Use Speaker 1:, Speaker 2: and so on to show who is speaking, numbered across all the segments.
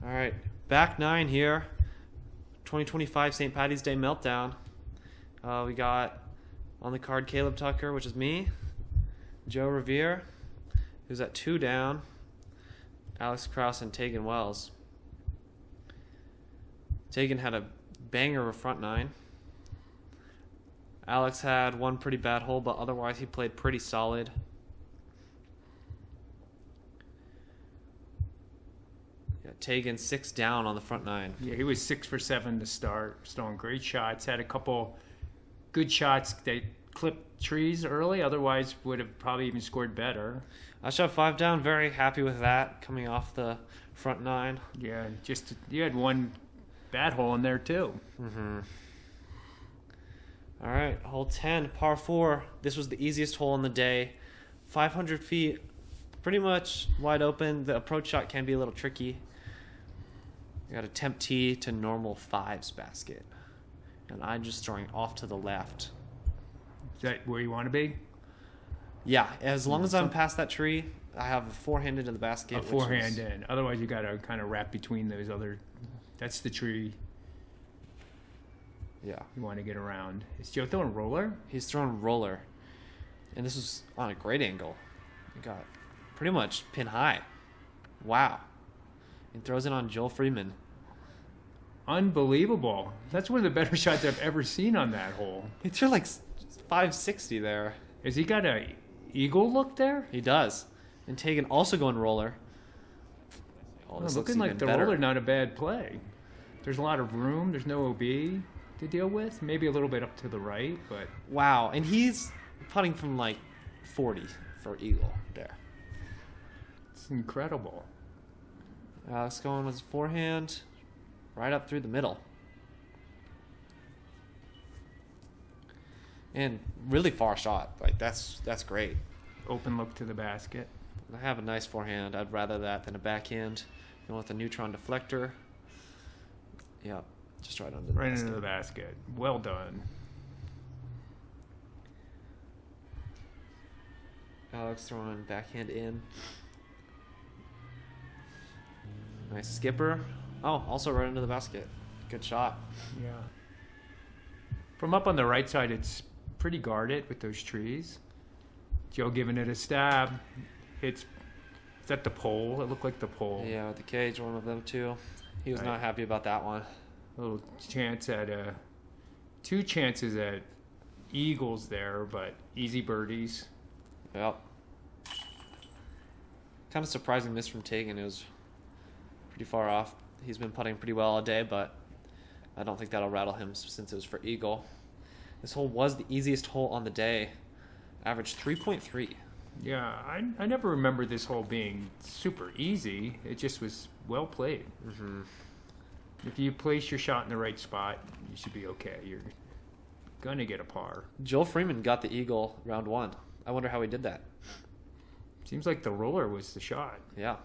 Speaker 1: All right, back nine here. 2025 St. Patty's Day Meltdown. We got on the card Caleb Tucker, which is me, Joe Rovere, who's at 2 down, Alex Krause, and Taegen Wells. Taegen had a banger of a front nine. Alex had one pretty bad hole, but otherwise he played pretty solid. Taegen 6 down on the front nine.
Speaker 2: Yeah, he was 6 for 7 to start. Throwing great shots. Had a couple good shots. They clipped trees early. Otherwise, would have probably even scored better.
Speaker 1: I shot 5 down. Very happy with that coming off the front nine.
Speaker 2: Yeah, just you had one bad hole in there too.
Speaker 1: Mm-hmm. All right, hole 10, par 4. This was the easiest hole on the day. 500 feet, pretty much wide open. The approach shot can be a little tricky. I got a temp tee to normal fives basket. And I'm just throwing off to the left.
Speaker 2: Is that where you want to be?
Speaker 1: Yeah, as long as I'm past that tree, I have a forehand into the basket.
Speaker 2: A forehand in. Otherwise, you got to kind of wrap between those other. That's the tree.
Speaker 1: Yeah.
Speaker 2: You want to get around. Is Joe throwing roller?
Speaker 1: He's throwing roller. And this was on a great angle. He got pretty much pin high. Wow. And throws it on Joel Freeman.
Speaker 2: Unbelievable. That's one of the better shots I've ever seen on that hole.
Speaker 1: He threw like 560 there.
Speaker 2: Has he got a eagle look there?
Speaker 1: He does. And Taegen also going roller.
Speaker 2: Oh, looking like the roller, not a bad play. There's a lot of room. There's no OB to deal with. Maybe a little bit up to the right, but...
Speaker 1: Wow. And he's putting from like 40 for eagle there.
Speaker 2: It's incredible.
Speaker 1: Alex going with his forehand right up through the middle. And really far shot. Like that's great.
Speaker 2: Open look to the basket.
Speaker 1: I have a nice forehand. I'd rather that than a backhand. Going with a neutron deflector. Yeah, just right under the basket.
Speaker 2: Into the basket. Well done.
Speaker 1: Alex throwing backhand in. Nice skipper. Oh, also right into the basket. Good shot.
Speaker 2: Yeah. From up on the right side, it's pretty guarded with those trees. Joe giving it a stab. Is that the pole? It looked like the pole.
Speaker 1: Yeah, with the cage, one of them too. He was not happy about that one.
Speaker 2: A little chance at two chances at eagles there, but easy birdies.
Speaker 1: Yep. Kind of surprising miss from Taegen. It was pretty far off. He's been putting pretty well all day, but I don't think that'll rattle him since it was for eagle. This hole was the easiest hole on the day. Averaged 3.3.
Speaker 2: Yeah, I never remember this hole being super easy. It just was well played.
Speaker 1: Mm-hmm.
Speaker 2: If you place your shot in the right spot, you should be okay. You're going to get a par.
Speaker 1: Joel Freeman got the eagle round 1. I wonder how he did that.
Speaker 2: Seems like the roller was the shot.
Speaker 1: Yeah.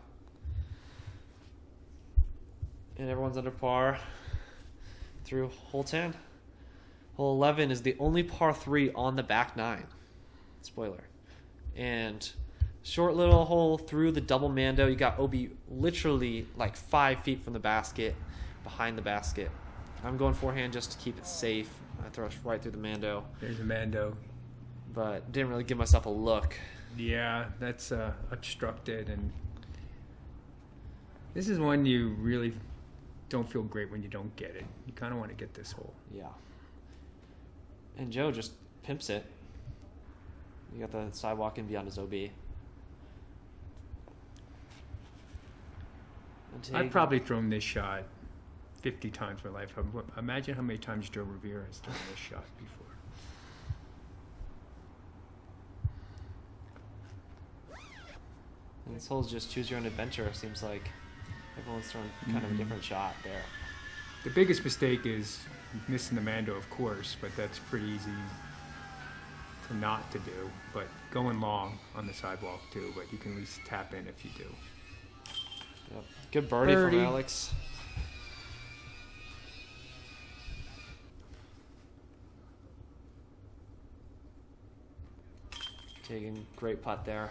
Speaker 1: And everyone's under par through hole 10. Hole 11 is the only par 3 on the back 9. Spoiler. And short little hole through the double mando. You got OB literally like 5 feet from the basket, behind the basket. I'm going forehand just to keep it safe. I throw it right through the mando.
Speaker 2: There's a mando.
Speaker 1: But didn't really give myself a look.
Speaker 2: Yeah, that's obstructed. And this is one you really don't feel great when you don't get it. You kind of want to get this hole.
Speaker 1: Yeah. And Joe just pimps it. You got the sidewalk in beyond his OB.
Speaker 2: I've probably thrown this shot 50 times in my life. Imagine how many times Joe Rovere has thrown this shot before.
Speaker 1: And this hole's just choose your own adventure. Seems like everyone's throwing kind of a different shot there.
Speaker 2: The biggest mistake is missing the mando, of course, but that's pretty easy to not to do. But going long on the sidewalk too, but you can at least tap in if you do.
Speaker 1: Yep. Good birdie from Alex. Taking great putt there.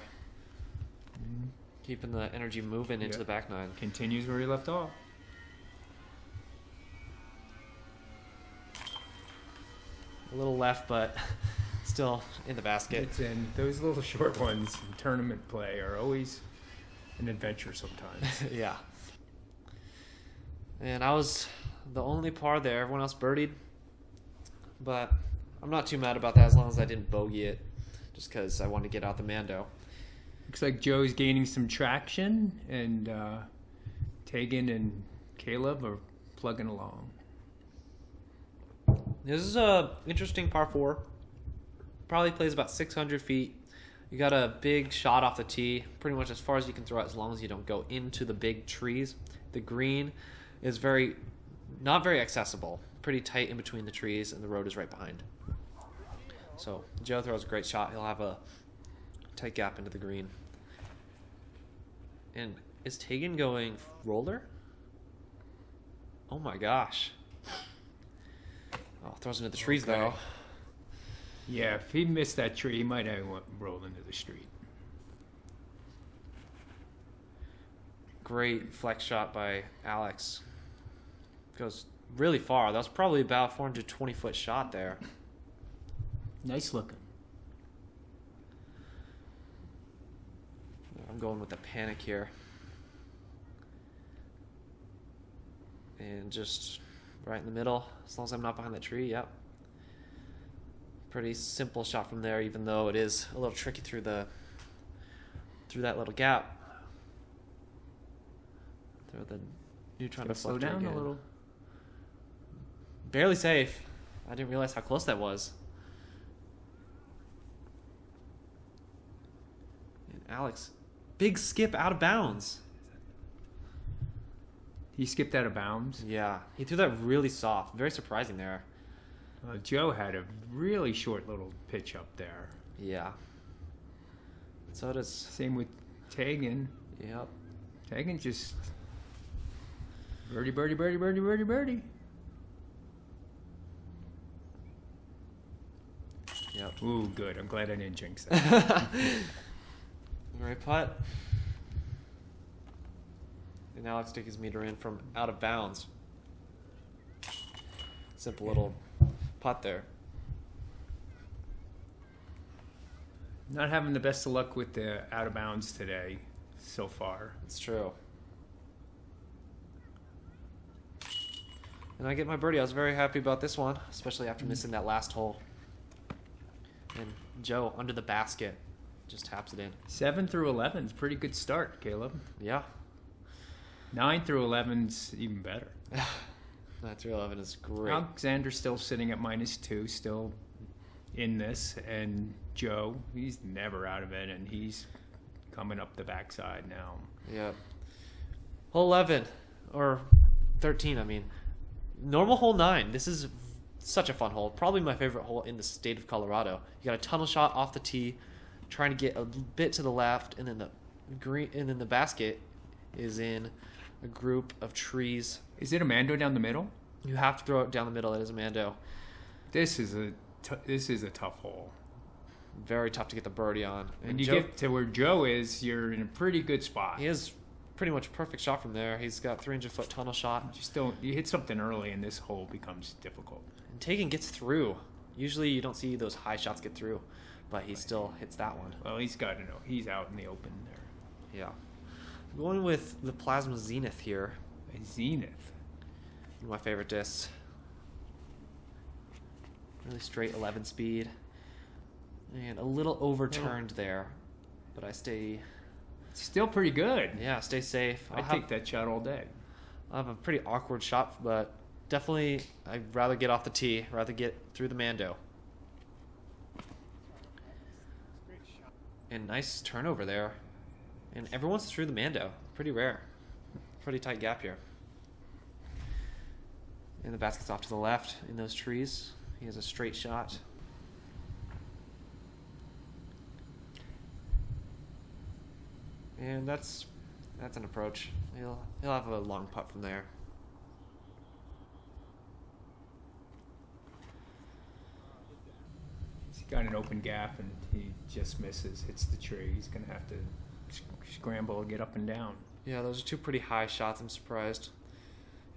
Speaker 1: Keeping the energy moving into the back 9.
Speaker 2: Continues where he left off.
Speaker 1: A little left, but still in the basket.
Speaker 2: It's in. Those little short ones in tournament play are always an adventure sometimes.
Speaker 1: Yeah. And I was the only par there. Everyone else birdied. But I'm not too mad about that as long as I didn't bogey it. Just because I wanted to get out the Mando.
Speaker 2: Looks like Joe's gaining some traction, and Taegen and Caleb are plugging along.
Speaker 1: This is a interesting par 4. Probably plays about 600 feet. You got a big shot off the tee, pretty much as far as you can throw it, as long as you don't go into the big trees. The green is not very accessible. Pretty tight in between the trees, and the road is right behind. So Joe throws a great shot. He'll have a tight gap into the green. And is Taegen going roller? Oh my gosh. Oh, throws into the trees though.
Speaker 2: Yeah, if he missed that tree, he might have rolled into the street.
Speaker 1: Great flex shot by Alex. Goes really far. That was probably about 420-foot shot there.
Speaker 2: Nice looking.
Speaker 1: I'm going with the panic here. And just right in the middle, as long as I'm not behind that tree, yep. Pretty simple shot from there, even though it is a little tricky through that little gap. Throw the neutron deflector
Speaker 2: slow down
Speaker 1: again.
Speaker 2: a little.
Speaker 1: Barely safe. I didn't realize how close that was. And Alex, big skip out of bounds.
Speaker 2: He skipped out of bounds.
Speaker 1: Yeah, he threw that really soft. Very surprising there.
Speaker 2: Joe had a really short little pitch up there.
Speaker 1: Yeah. So does.
Speaker 2: Same with Taegen.
Speaker 1: Yep.
Speaker 2: Taegen just birdie, birdie, birdie, birdie, birdie, birdie.
Speaker 1: Yep.
Speaker 2: Ooh, good. I'm glad I didn't jinx that.
Speaker 1: Right putt. And Alex took his meter in from out of bounds. Simple little putt there.
Speaker 2: Not having the best of luck with the out of bounds today so far.
Speaker 1: It's true. And I get my birdie. I was very happy about this one, especially after missing that last hole. And Joe, under the basket, just taps it in.
Speaker 2: 7 through 11 is a pretty good start, Caleb.
Speaker 1: Yeah.
Speaker 2: 9 through 11's even better.
Speaker 1: 9 through 11 is great.
Speaker 2: Alexander's still sitting at -2, still in this, and Joe, he's never out of it, and he's coming up the backside now.
Speaker 1: Yep. Hole 11, or 13, I mean. Normal hole 9. This is such a fun hole. Probably my favorite hole in the state of Colorado. You got a tunnel shot off the tee, trying to get a bit to the left, and then the green, and then the basket is in a group of trees.
Speaker 2: Is it a Mando down the middle?
Speaker 1: You have to throw it down the middle. It is a Mando.
Speaker 2: This is a tough hole.
Speaker 1: Very tough to get the birdie on. And
Speaker 2: when you get to where Joe is, you're in a pretty good spot.
Speaker 1: He has pretty much a perfect shot from there. He's got 300-foot tunnel shot.
Speaker 2: You hit something early, and this hole becomes difficult.
Speaker 1: And Taegen gets through. Usually you don't see those high shots get through, but he still hits that one.
Speaker 2: Well, he's got to know. He's out in the open there.
Speaker 1: Yeah. I'm going with the Plasma Zenith here.
Speaker 2: A Zenith.
Speaker 1: One of my favorite discs. Really straight 11 speed. And a little overturned there. But I stay...
Speaker 2: Still pretty good.
Speaker 1: Yeah, stay safe.
Speaker 2: I take that shot all day.
Speaker 1: I have a pretty awkward shot, but definitely I'd rather get off the tee, rather get through the Mando. And nice turnover there. And everyone's through the Mando. Pretty rare. Pretty tight gap here. And the basket's off to the left in those trees. He has a straight shot. And that's an approach. He'll have a long putt from there.
Speaker 2: He's got an open gap and he just misses, hits the tree. He's going to have to scramble and get up and down.
Speaker 1: Yeah, those are two pretty high shots. I'm surprised.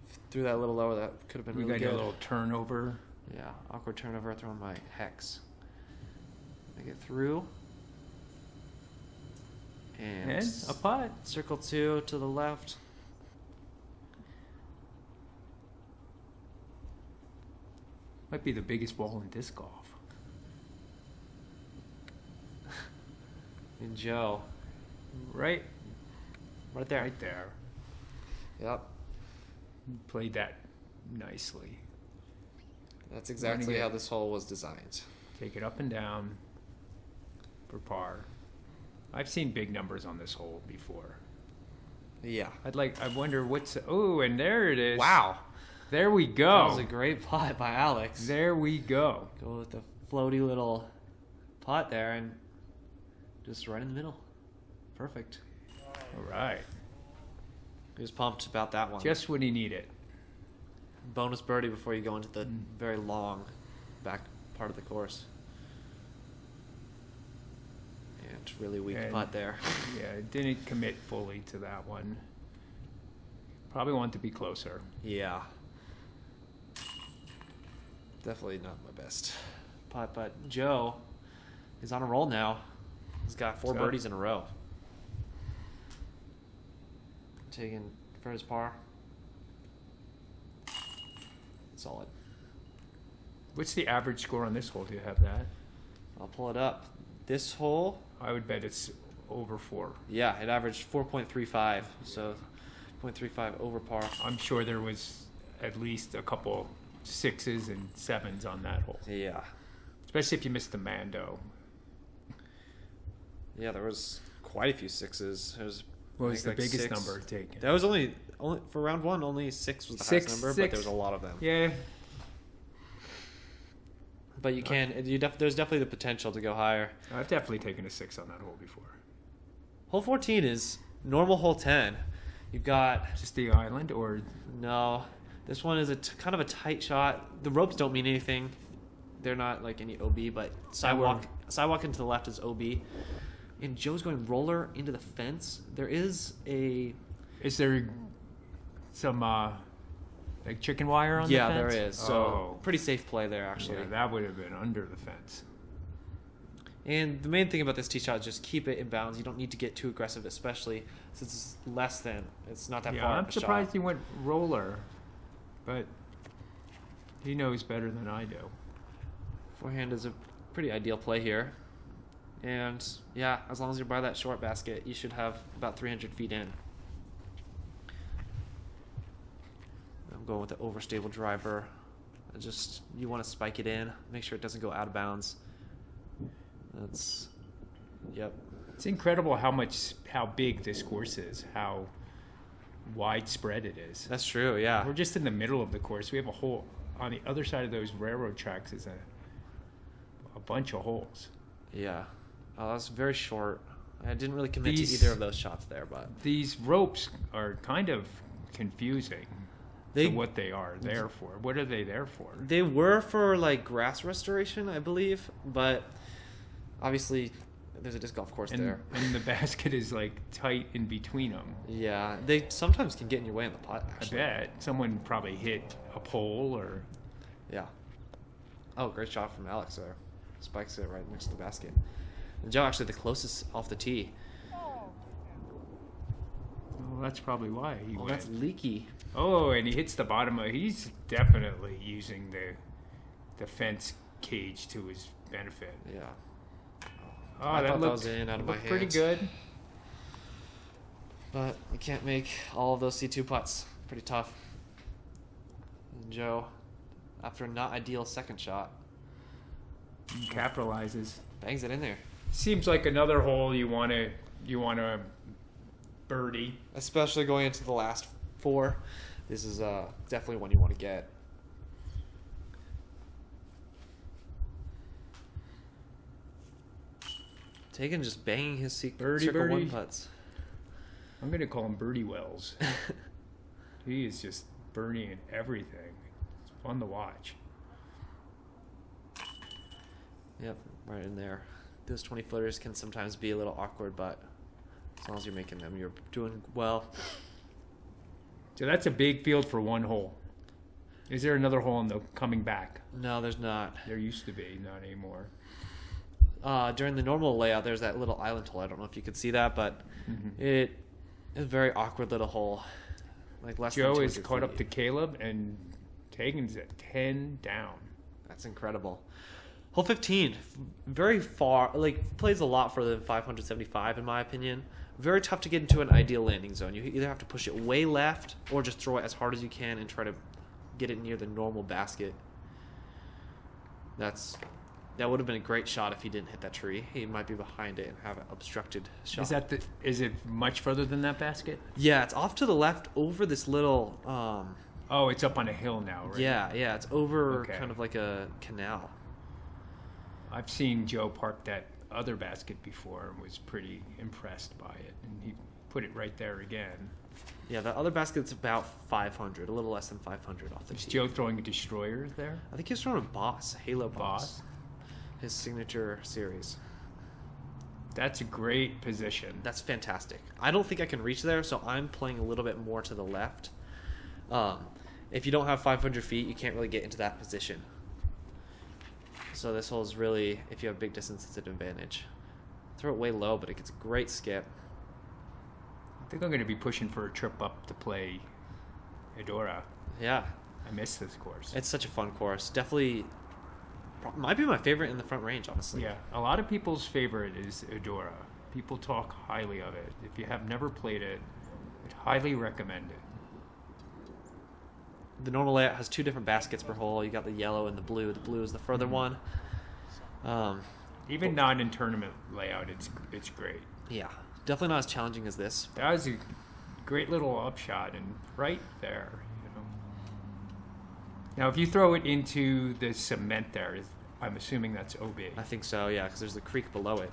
Speaker 1: If he threw that a little lower, that could have been really good.
Speaker 2: We got a little turnover
Speaker 1: Yeah, awkward turnover thrown by Hex. Make it through. And
Speaker 2: a putt.
Speaker 1: circle 2 to the left.
Speaker 2: Might be the biggest ball in disc golf.
Speaker 1: And Joe.
Speaker 2: Right
Speaker 1: there.
Speaker 2: Right there.
Speaker 1: Yep.
Speaker 2: Played that nicely.
Speaker 1: That's exactly how this hole was designed.
Speaker 2: Take it up and down for par. I've seen big numbers on this hole before.
Speaker 1: Yeah.
Speaker 2: I wonder what's... Oh, and there it is.
Speaker 1: Wow.
Speaker 2: There we go.
Speaker 1: That was a great putt by Alex.
Speaker 2: There we go.
Speaker 1: Go with the floaty little putt there and just right in the middle. Perfect.
Speaker 2: All right.
Speaker 1: He was pumped about that one.
Speaker 2: Just what he needed.
Speaker 1: Bonus birdie before you go into the very long back part of the course. And really weak putt there.
Speaker 2: Yeah, didn't commit fully to that one. Probably want to be closer.
Speaker 1: Yeah. Definitely not my best putt, but Joe is on a roll now. He's got 4 birdies in a row. Taking for his par. Solid.
Speaker 2: What's the average score on this hole? Do you have that?
Speaker 1: I'll pull it up. This hole,
Speaker 2: I would bet it's over 4.
Speaker 1: yeah, it averaged 4.35, so 0.35 over par.
Speaker 2: I'm sure there was at least a couple 6s and 7s on that hole.
Speaker 1: Yeah.
Speaker 2: Especially if you missed the Mando.
Speaker 1: Yeah, there was quite a few 6s. There was,
Speaker 2: What was the
Speaker 1: like
Speaker 2: biggest
Speaker 1: 6.
Speaker 2: number taken?
Speaker 1: That was only for round 1. Only 6 was the highest number, but there was a lot of them.
Speaker 2: Yeah.
Speaker 1: But you can. There's definitely the potential to go higher.
Speaker 2: I've definitely taken a 6 on that hole before.
Speaker 1: Hole 14 is normal hole 10. You've got
Speaker 2: Just the island, or
Speaker 1: no. This one is kind of a tight shot. The ropes don't mean anything. They're not like any OB, but sidewalk into the left is OB. And Joe's going roller into the fence. There is
Speaker 2: there some like chicken wire on the fence?
Speaker 1: Yeah, there is. So pretty safe play there, actually.
Speaker 2: Yeah, that would have been under the fence.
Speaker 1: And the main thing about this tee shot is just keep it in bounds. You don't need to get too aggressive, especially since it's less than. It's not that far.
Speaker 2: I'm
Speaker 1: of a
Speaker 2: surprised
Speaker 1: shot.
Speaker 2: he went roller, but he knows better than I do.
Speaker 1: Forehand is a pretty ideal play here. And yeah, as long as you're by that short basket, you should have about 300 feet in. I'm going with the overstable driver. You want to spike it in, make sure it doesn't go out of bounds. Yep.
Speaker 2: It's incredible how big this course is, how widespread it is.
Speaker 1: That's true, yeah.
Speaker 2: We're just in the middle of the course. We have a hole on the other side of those railroad tracks is a bunch of holes.
Speaker 1: Yeah. Oh, that's very short. I didn't really commit to either of those shots there, but
Speaker 2: these ropes are kind of confusing to what they are there for. What are they there for?
Speaker 1: They were for like grass restoration, I believe, but obviously there's a disc golf course there.
Speaker 2: And the basket is like tight in between them.
Speaker 1: Yeah, they sometimes can get in your way in the putt, actually.
Speaker 2: I bet. Someone probably hit a pole or...
Speaker 1: Yeah. Oh, great shot from Alex there. Spikes it right next to the basket. And Joe actually the closest off the tee.
Speaker 2: Well, that's probably why he went.
Speaker 1: That's leaky.
Speaker 2: Oh, and he hits the bottom of... He's definitely using the fence cage to his benefit.
Speaker 1: Yeah.
Speaker 2: Oh,
Speaker 1: I
Speaker 2: that
Speaker 1: thought that was in out of my hands.
Speaker 2: Pretty good.
Speaker 1: But you can't make all of those C2 putts. Pretty tough. And Joe, after a not ideal second shot,
Speaker 2: Capitalizes.
Speaker 1: bangs it in there.
Speaker 2: Seems like another hole you want to birdie.
Speaker 1: Especially going into the last 4. This is definitely one you want to get. Taegen just banging his circle 1 putts.
Speaker 2: I'm going to call him Birdie Wells. He is just birdieing everything. It's fun to watch.
Speaker 1: Yep, right in there. Those 20-footers can sometimes be a little awkward, but as long as you're making them, you're doing well.
Speaker 2: So that's a big field for one hole. Is there another hole in the coming back?
Speaker 1: No, there's not.
Speaker 2: There used to be, not anymore.
Speaker 1: During the normal layout, there's that little island hole. I don't know if you could see that, but it is a very awkward little hole. Like less
Speaker 2: Joe
Speaker 1: than
Speaker 2: is
Speaker 1: 200
Speaker 2: caught
Speaker 1: feet.
Speaker 2: up to Caleb, and Tagen's at 10 down.
Speaker 1: That's incredible. Hole 15, very far, like plays a lot further than 575 in my opinion. Very tough to get into an ideal landing zone. You either have to push it way left or just throw it as hard as you can and try to get it near the normal basket. That would have been a great shot if he didn't hit that tree. He might be behind it and have an obstructed shot.
Speaker 2: Is it much further than that basket?
Speaker 1: Yeah, it's off to the left over this little.
Speaker 2: Oh, it's up on a hill now, right?
Speaker 1: Yeah, it's over
Speaker 2: Okay.
Speaker 1: kind of like a canal.
Speaker 2: I've seen Joe park that other basket before and was pretty impressed by it, and he put it right there again.
Speaker 1: Yeah, the other basket's about 500, a little less than 500 off the
Speaker 2: Is
Speaker 1: tee.
Speaker 2: Joe throwing a destroyer there?
Speaker 1: I think he's throwing a Boss, Halo
Speaker 2: Boss?
Speaker 1: his signature series.
Speaker 2: That's a great position.
Speaker 1: That's fantastic. I don't think I can reach there, so I'm playing a little bit more to the left. If you don't have 500 feet, you can't really get into that position. So this hole is really, if you have big distance, it's an advantage. Throw it way low, but it gets a great skip.
Speaker 2: I think I'm going to be pushing for a trip up to play Eudora.
Speaker 1: Yeah,
Speaker 2: I miss this course.
Speaker 1: it's such a fun course. Definitely, might be my favorite in the front range, honestly.
Speaker 2: Yeah, a lot of people's favorite is Eudora. People talk highly of it. If you have never played it, I'd highly recommend it.
Speaker 1: The normal layout has two different baskets per hole. You got the yellow and the blue. The blue is the further one.
Speaker 2: Even not in tournament layout, it's great.
Speaker 1: Yeah, definitely not as challenging as this.
Speaker 2: That was a great little upshot and right there. Now, if you throw it into the cement there, I'm assuming that's OB.
Speaker 1: I think so, yeah, because there's the creek below it.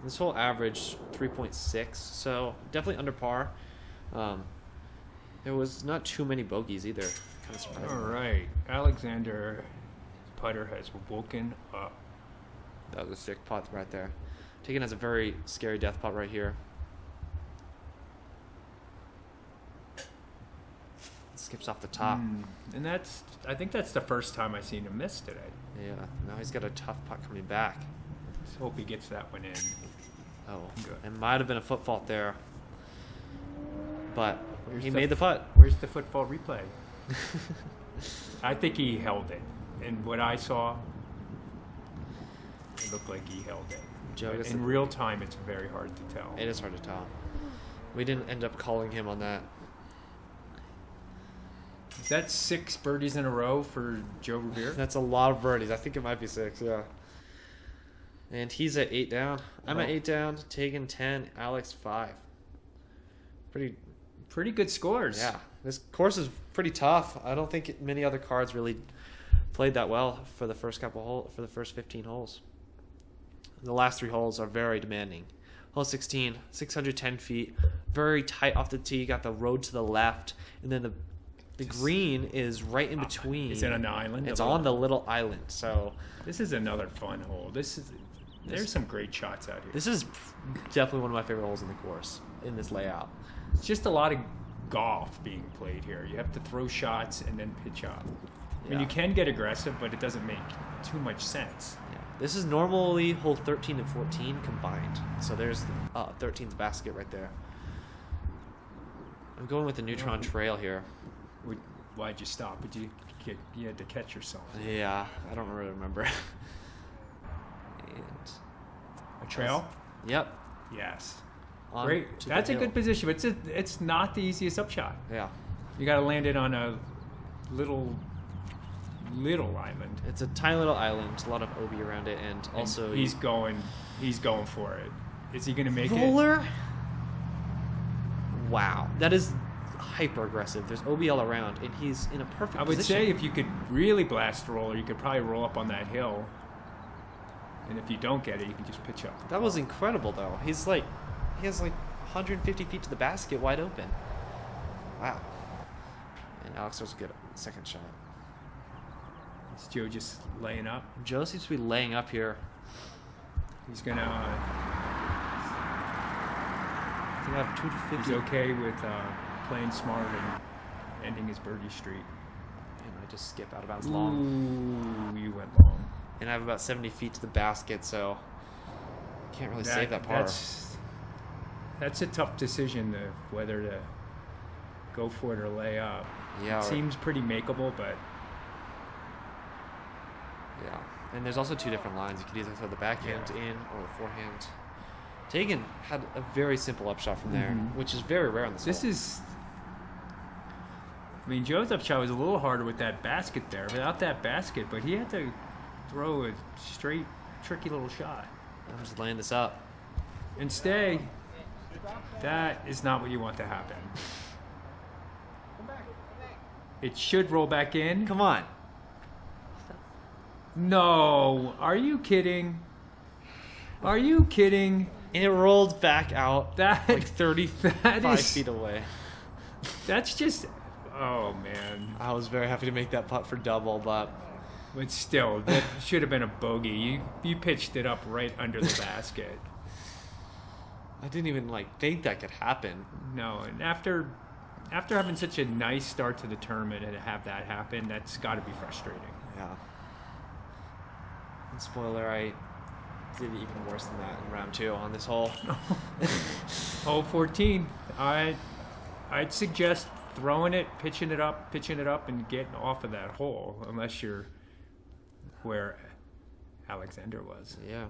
Speaker 1: This hole averaged 3.6, so definitely under par. There was not too many bogeys either. Kind of surprising.
Speaker 2: All right, Alexander putter has woken up.
Speaker 1: That was a sick putt right there. Taegen has a very scary death putt right here. Skips off the top.
Speaker 2: And I think that's the first time I've seen him miss today.
Speaker 1: Yeah, now he's got a tough putt coming back.
Speaker 2: Let's hope he gets that one in.
Speaker 1: Oh,
Speaker 2: Good.
Speaker 1: it might have been a foot fault there. But
Speaker 2: Where's
Speaker 1: he
Speaker 2: the-
Speaker 1: made the putt.
Speaker 2: Where's the football replay? I think he held it. And what I saw, it looked like he held it.
Speaker 1: Joe
Speaker 2: But
Speaker 1: gets
Speaker 2: in
Speaker 1: the-
Speaker 2: real time, it's very hard to tell.
Speaker 1: It is hard to tell. We didn't end up calling him on that.
Speaker 2: Is that 6 birdies in a row for Joe Rovere?
Speaker 1: That's a lot of birdies. I think it might be 6, yeah. And he's at 8 down. I'm at 8 down. Taegen 10. Alex 5.
Speaker 2: Pretty good scores.
Speaker 1: Yeah. This course is pretty tough. I don't think many other cards really played that well for the first for the first 15 holes. The last 3 holes are very demanding. Hole 16, 610 feet, very tight off the tee. You got the road to the left, and then the green is right in between.
Speaker 2: Is it on the island?
Speaker 1: It's on the little island. So
Speaker 2: This is another fun hole. There's some great shots out here.
Speaker 1: this is definitely one of my favorite holes in the course in this layout.
Speaker 2: It's just a lot of golf being played here. You have to throw shots and then pitch up. I mean,
Speaker 1: Yeah.
Speaker 2: you can get aggressive, but it doesn't make too much sense.
Speaker 1: Yeah. This is normally hole 13 and 14 combined. So there's 13's basket right there. I'm going with the neutron trail here.
Speaker 2: Why'd you stop? You had to catch yourself.
Speaker 1: Yeah, I don't really remember. And
Speaker 2: A trail?
Speaker 1: Yep.
Speaker 2: Yes.
Speaker 1: On
Speaker 2: Great.
Speaker 1: to the
Speaker 2: That's a
Speaker 1: hill.
Speaker 2: good position, but it's not the easiest upshot.
Speaker 1: Yeah.
Speaker 2: You got to land it on a little island.
Speaker 1: It's a tiny little island, a lot of OB around it, and
Speaker 2: And
Speaker 1: also
Speaker 2: he's going for it. Is he going to make it?
Speaker 1: roller. Wow, that is hyper aggressive. There's OBL around, and he's in a perfect
Speaker 2: I would
Speaker 1: position.
Speaker 2: say if you could really blast roller, you could probably roll up on that hill. And if you don't get it, you can just pitch up.
Speaker 1: That was incredible, though. He has like 150 feet to the basket, wide open. Wow. And Alex was a good second shot.
Speaker 2: Is Joe just laying up?
Speaker 1: Joe seems to be laying up here.
Speaker 2: He's going to...
Speaker 1: I think I have 250.
Speaker 2: He's okay with playing smart and ending his birdie streak.
Speaker 1: And I just skip out of bounds long.
Speaker 2: Ooh, you went long.
Speaker 1: And I have about 70 feet to the basket, so can't really save that par.
Speaker 2: That's a tough decision, whether to go for it or lay up.
Speaker 1: Yeah.
Speaker 2: It seems pretty makeable, but...
Speaker 1: Yeah. And there's also two different lines. You could either throw the backhand in or the forehand. Taegen had a very simple upshot from there, which is very rare on this hole.
Speaker 2: I mean, Joe's upshot was a little harder with that basket there. Without that basket, but he had to throw a straight, tricky little shot.
Speaker 1: I'm just laying this up.
Speaker 2: And stay. That is not what you want to happen. It should roll back in.
Speaker 1: Come on.
Speaker 2: No. Are you kidding? Are you kidding?
Speaker 1: And it rolled back out like 35 feet away.
Speaker 2: That's just... Oh, man.
Speaker 1: I was very happy to make that putt for double, but
Speaker 2: still, that should have been a bogey. You pitched it up right under the basket.
Speaker 1: I didn't even think that could happen.
Speaker 2: No, and after having such a nice start to the tournament and to have that happen, that's got to be frustrating.
Speaker 1: Yeah. And spoiler, I did even worse than that in round 2 on this hole.
Speaker 2: Hole 14. I'd suggest throwing it, pitching it up, and getting off of that hole, unless you're where Alexander was.
Speaker 1: Yeah.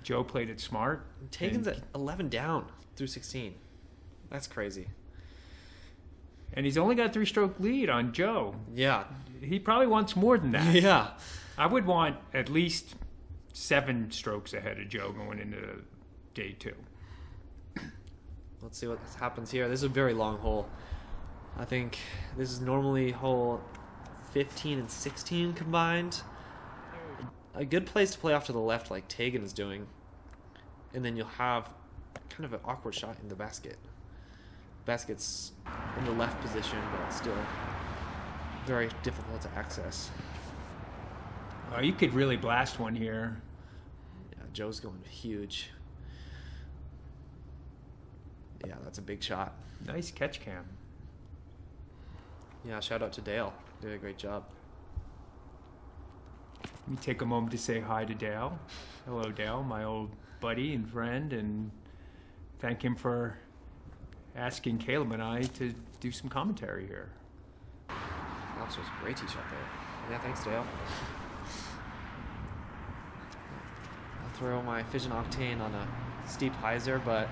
Speaker 2: Joe played it smart.
Speaker 1: Tagen's at 11 down through 16. That's crazy.
Speaker 2: And he's only got a 3-stroke lead on Joe.
Speaker 1: Yeah.
Speaker 2: He probably wants more than that.
Speaker 1: Yeah.
Speaker 2: I would want at least 7 strokes ahead of Joe going into day 2.
Speaker 1: Let's see what happens here. This is a very long hole. I think this is normally hole 15 and 16 combined. A good place to play off to the left like Taegen is doing. And then you'll have kind of an awkward shot in the basket. Basket's in the left position, but it's still very difficult to access.
Speaker 2: Oh, you could really blast one here.
Speaker 1: Yeah, Joe's going huge. Yeah, that's a big shot.
Speaker 2: Nice catch cam.
Speaker 1: Yeah, shout out to Dale. Did a great job.
Speaker 2: Let me take a moment to say hi to Dale. Hello, Dale, my old buddy and friend, and thank him for asking Caleb and I to do some commentary here.
Speaker 1: That was a great tee shot there. Yeah, thanks, Dale. I'll throw my Fission Octane on a steep hyzer, but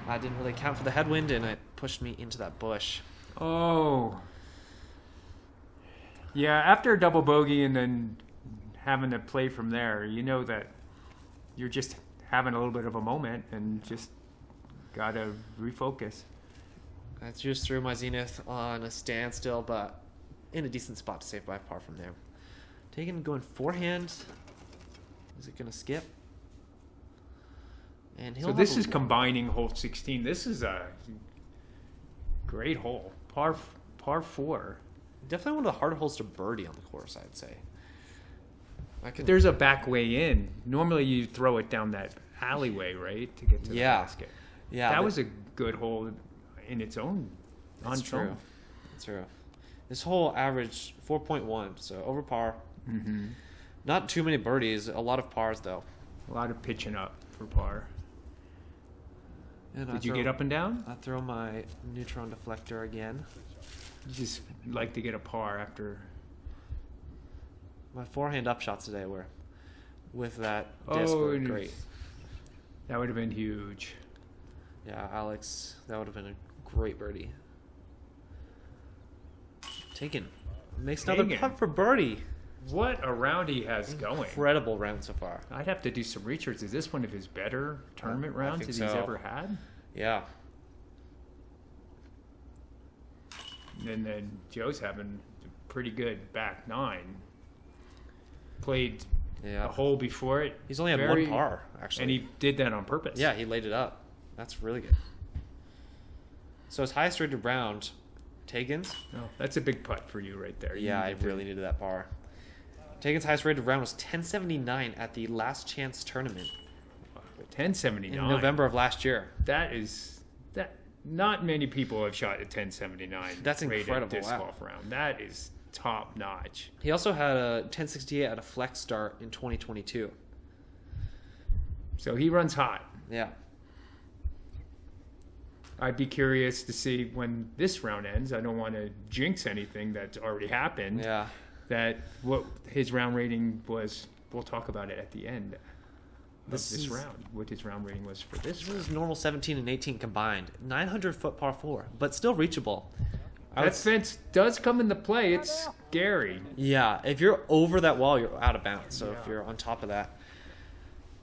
Speaker 1: I didn't really count for the headwind, and it pushed me into that bush.
Speaker 2: Oh. Yeah, after a double bogey and then having to play from there, you know that you're just having a little bit of a moment and just got to refocus.
Speaker 1: I just threw my Zenith on a standstill, but in a decent spot to save by par from there. Taegen going forehand. Is it going to skip? And
Speaker 2: so this is combining hole 16. This is a great hole. Par 4.
Speaker 1: Definitely one of the harder holes to birdie on the course, I'd say.
Speaker 2: There's a back way in. Normally you throw it down that alleyway, right, to get to the basket.
Speaker 1: Yeah,
Speaker 2: that was a good hole in its own.
Speaker 1: That's true. That's true. This hole averaged 4.1, so over par.
Speaker 2: Mm-hmm.
Speaker 1: Not too many birdies. A lot of pars, though.
Speaker 2: A lot of pitching up for par.
Speaker 1: And
Speaker 2: Did you get up and down?
Speaker 1: I throw my neutron deflector again.
Speaker 2: You just like to get a par after.
Speaker 1: My forehand upshots today were with that disc were great.
Speaker 2: That would have been huge.
Speaker 1: Yeah, Alex, that would have been a great birdie. Taegen makes another putt for birdie.
Speaker 2: What a round he has going.
Speaker 1: Incredible round so far.
Speaker 2: I'd have to do some research. Is this one of his better tournament rounds that he's ever had?
Speaker 1: Yeah.
Speaker 2: And then Joe's having a pretty good back 9. Played a hole before it.
Speaker 1: He's only had one par, actually.
Speaker 2: And he did that on purpose.
Speaker 1: Yeah, he laid it up. That's really good. So his highest rated round, Taegen's.
Speaker 2: Oh, that's a big putt for you right there.
Speaker 1: Yeah, I really needed that par. Taegen's highest rated round was 1079 at the Last Chance tournament.
Speaker 2: 1079
Speaker 1: in November of last year.
Speaker 2: not many people have shot a 1079.
Speaker 1: That's incredible,
Speaker 2: disc
Speaker 1: wow.
Speaker 2: golf round. That is top notch.
Speaker 1: He also had a 1068 at a flex start in 2022.
Speaker 2: So he runs hot.
Speaker 1: Yeah.
Speaker 2: I'd be curious to see when this round ends. I don't want to jinx anything that's already happened.
Speaker 1: Yeah.
Speaker 2: That what his round rating was. We'll talk about it at the end of this round. What his round rating was for this round.
Speaker 1: This is normal 17 and 18 combined. 900-foot par 4, but still reachable.
Speaker 2: That fence does come into play. It's scary.
Speaker 1: Yeah, if you're over that wall, you're out of bounds. So
Speaker 2: Yeah.
Speaker 1: if you're on top of that,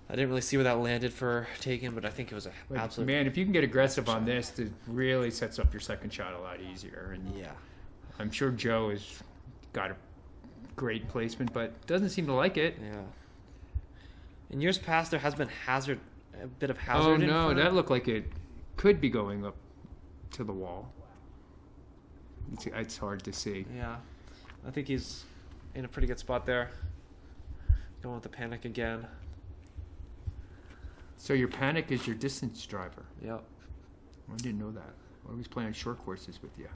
Speaker 1: I didn't really see where that landed for Taegen, but I think it was an
Speaker 2: But
Speaker 1: absolute.
Speaker 2: man, if you can get aggressive on this, it really sets up your second shot a lot easier. And
Speaker 1: Yeah.
Speaker 2: I'm sure Joe has got a great placement, but doesn't seem to like it.
Speaker 1: Yeah. In years past, there has been a bit of hazard.
Speaker 2: Oh
Speaker 1: in
Speaker 2: no,
Speaker 1: front.
Speaker 2: that looked like it could be going up to the wall. It's hard to see.
Speaker 1: Yeah, I think he's in a pretty good spot there. Going with the panic again.
Speaker 2: So your panic is your distance driver.
Speaker 1: Yep.
Speaker 2: I didn't know that. I always play on short courses with you.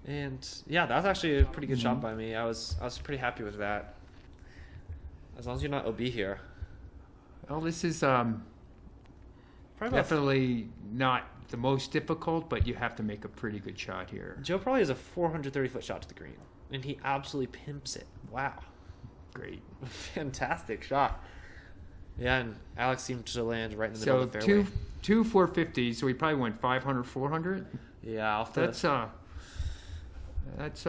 Speaker 1: And yeah, that was actually a pretty good shot by me. I was pretty happy with that. As long as you're not OB here.
Speaker 2: Well, this is
Speaker 1: Probably about
Speaker 2: definitely not the most difficult, but you have to make a pretty good shot here.
Speaker 1: Joe probably has a 430-foot shot to the green, and he absolutely pimps it. Wow.
Speaker 2: Great.
Speaker 1: Fantastic shot. Yeah, and Alex seemed to land right in the middle
Speaker 2: So
Speaker 1: of the fairway.
Speaker 2: two 450s, so he probably went 500, 400.
Speaker 1: Yeah, I'll have to-
Speaker 2: That's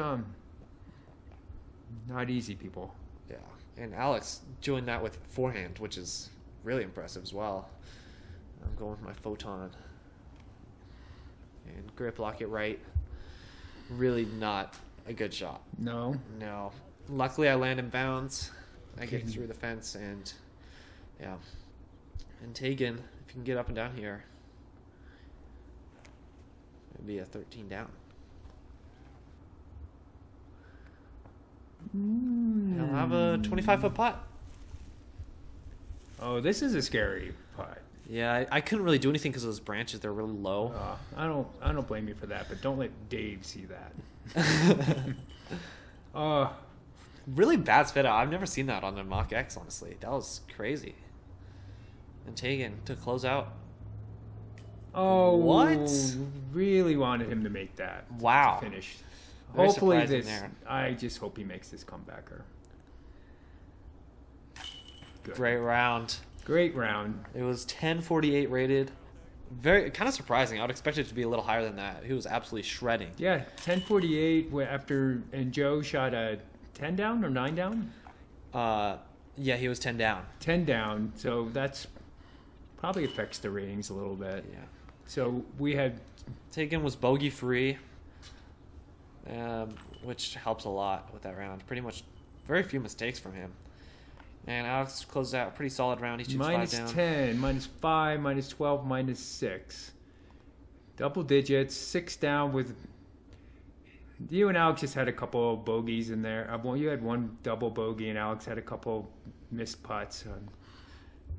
Speaker 2: not easy, people.
Speaker 1: yeah. And Alex joined that with forehand, which is really impressive as well. I'm going with my photon. And grip lock it right. Really not a good shot.
Speaker 2: No.
Speaker 1: No. Luckily, I land in bounds. I get through the fence, and yeah. And Taegen, if you can get up and down here, it'd be a 13 down. He'll have a 25-foot putt.
Speaker 2: Oh, this is a scary putt.
Speaker 1: Yeah, I couldn't really do anything because those branches, they're really low.
Speaker 2: I don't blame you for that, but don't let Dave see that.
Speaker 1: Really bad spit out. I've never seen that on a Mach X, honestly. That was crazy. And Taegen to close out.
Speaker 2: Oh,
Speaker 1: What?
Speaker 2: Really wanted him to make that.
Speaker 1: Wow.
Speaker 2: Finish.
Speaker 1: Very
Speaker 2: Hopefully
Speaker 1: surprising
Speaker 2: this.
Speaker 1: there.
Speaker 2: I just hope he makes this comebacker. Good.
Speaker 1: Great round.
Speaker 2: Great round.
Speaker 1: It was 1048 rated. Very kind of surprising. I would expect it to be a little higher than that. He was absolutely shredding.
Speaker 2: Yeah, 1048 and Joe shot a 10 down or 9 down?
Speaker 1: Yeah, he was 10 down.
Speaker 2: 10 down, so that's probably affects the ratings a little bit.
Speaker 1: Yeah.
Speaker 2: So we had
Speaker 1: Taegen was bogey free, which helps a lot with that round. Pretty much very few mistakes from him. And Alex closed out a pretty solid round. He shoots
Speaker 2: minus
Speaker 1: 5 down.
Speaker 2: 10, minus 5, minus 12, minus 6. Double digits, 6 down with... You and Alex just had a couple of bogeys in there. Well, you had one double bogey, and Alex had a couple missed putts.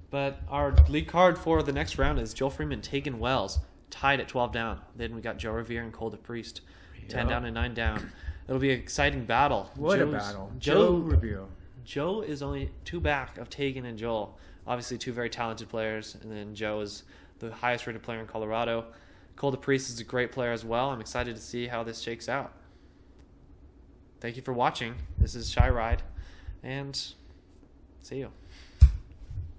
Speaker 1: But our lead card for the next round is Joel Freeman, Taegen Wells, tied at 12 down. Then we got Joe Rovere and Cole DePriest, 10 down and 9 down. It'll be an exciting battle.
Speaker 2: What a battle. Joe Revere.
Speaker 1: Joe is only 2 back of Taegen and Joel. Obviously, 2 very talented players. And then Joe is the highest rated player in Colorado. Cole DePriest is a great player as well. I'm excited to see how this shakes out. Thank you for watching. This is Shy Ride. And see you.